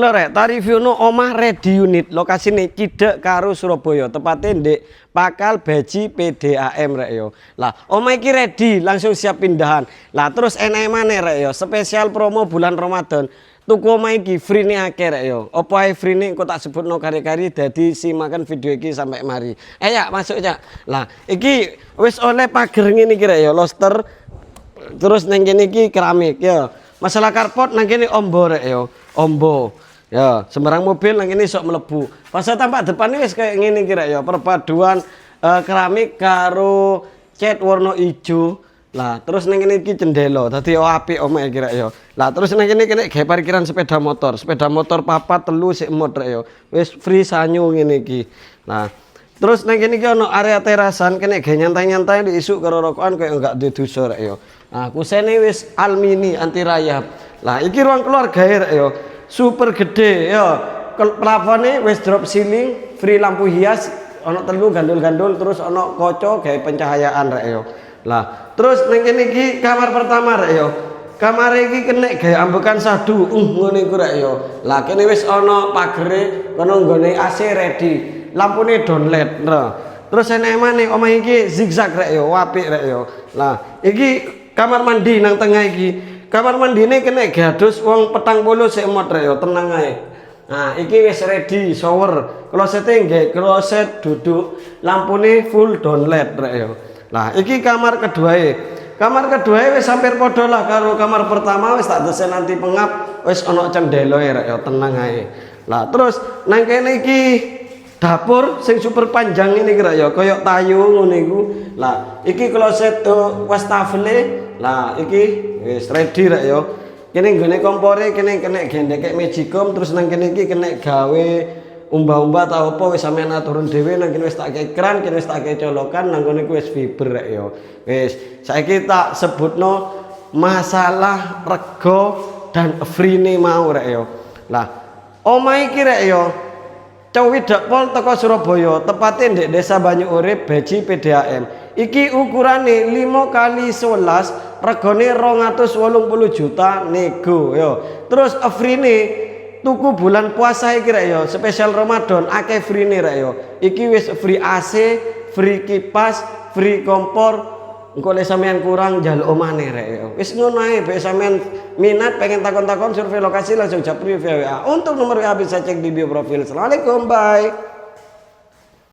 Lho rek, ta reviewno omah ready unit lokasine Cidek karo Surabaya, tepatnya ndek Pakal Beji PDAM rek yo. Lah, omah iki ready, langsung siap pindahan. Lah terus enak maneh rek yo, spesial promo bulan Ramadan. Tuku omah iki free ne akeh rek yo. Opo ae free ne engko tak sebutno kari-kari dadi simakan video iki sampai mari. Ya masuk ya. Lah, iki wis oleh pager ngene iki rek yo, loster. Terus nang kene iki keramik ya. Masalah karpot nang kene ombo rek yo. Ombo. Ya, sembarang mobil nang ini sok melebu. Pas tampak depan wis kayak ngene kira ya, perpaduan keramik karo cat warna ijo. Lah, terus nang kene iki jendela. Dadi apik omahe kira ya. Lah, terus nang kene kene gawe parkiran sepeda motor. Sepeda motor papat telu sik mod rek ya. Wis free sanyo ngene iki. Nah, terus nang kene iki ono area terasan kene gawe nyantai-nyantai di isuk karo rokokan koyo enggak duwe dosa rek ya. Nah, kusene wis almini anti rayap. Lah, iki ruang keluarga rek ya. Super gede ya, plafonnya wis drop ceiling, free lampu hias, ono telu gandul-gandul, terus ono kaca gawe pencahayaan rek yo. Lah, terus ning kene iki kamar pertama rek yo. Kamar iki kena gawe ambekan sadu, ngene iku rek yo. Lah kene wis ono pagere, kono nggone AC ready, lampune downlight. Terus enek maneh omah iki zigzag rek yo, apik rek yo. Lah, iki kamar mandi nang tengah iki. Kamar mandine kena gadus wong 40 sik mod rek yo, tenang ae. Nah, iki wis ready shower. Klosete nggih kloset duduk, lampune full downlight rek yo. Lah, iki kamar keduae. Kamar keduae wis hampir padha lah karo kamar pertama, wis tak desen nanti pengap, wis ana cendeloe rek yo, tenang ae. Lah, terus nang kene iki dapur sing super panjang ini kira ya koyok tayu ngono iku. Lah, iki kloset wastafel. Lah, iki wis ready rek yo. Kene nggone kompore kene kena gendeke magicom, terus nang kene iki kena gawe umbah-umbah ta apa wis sampean aturun dhewe, nang kene wis tak kei kran, kene wis tak kei colokan, nang kene wis fiber rek yo. Wis saiki tak sebutno masalah rego dan free ne mau rek yo. Lah, omah iki rek yo Cowidek Pol teko Surabaya, tepatnya di Desa Banyu Urip, Beji PDAM. Iki ukurane 5x11, regane 280 juta nego yo. Terus free ne tuku bulan puasa iki rek yo, spesial Ramadan akeh free ne rek yo. Iki wis free AC, free kipas, free kompor. Engko le sampean kurang njaluk omane rek yo. Wis ngono ae, bae sampean minat pengen takon-takon survei lokasi langsung japri via WA. Untuk nomor WA bisa cek di bio profil. Assalamualaikum, bye.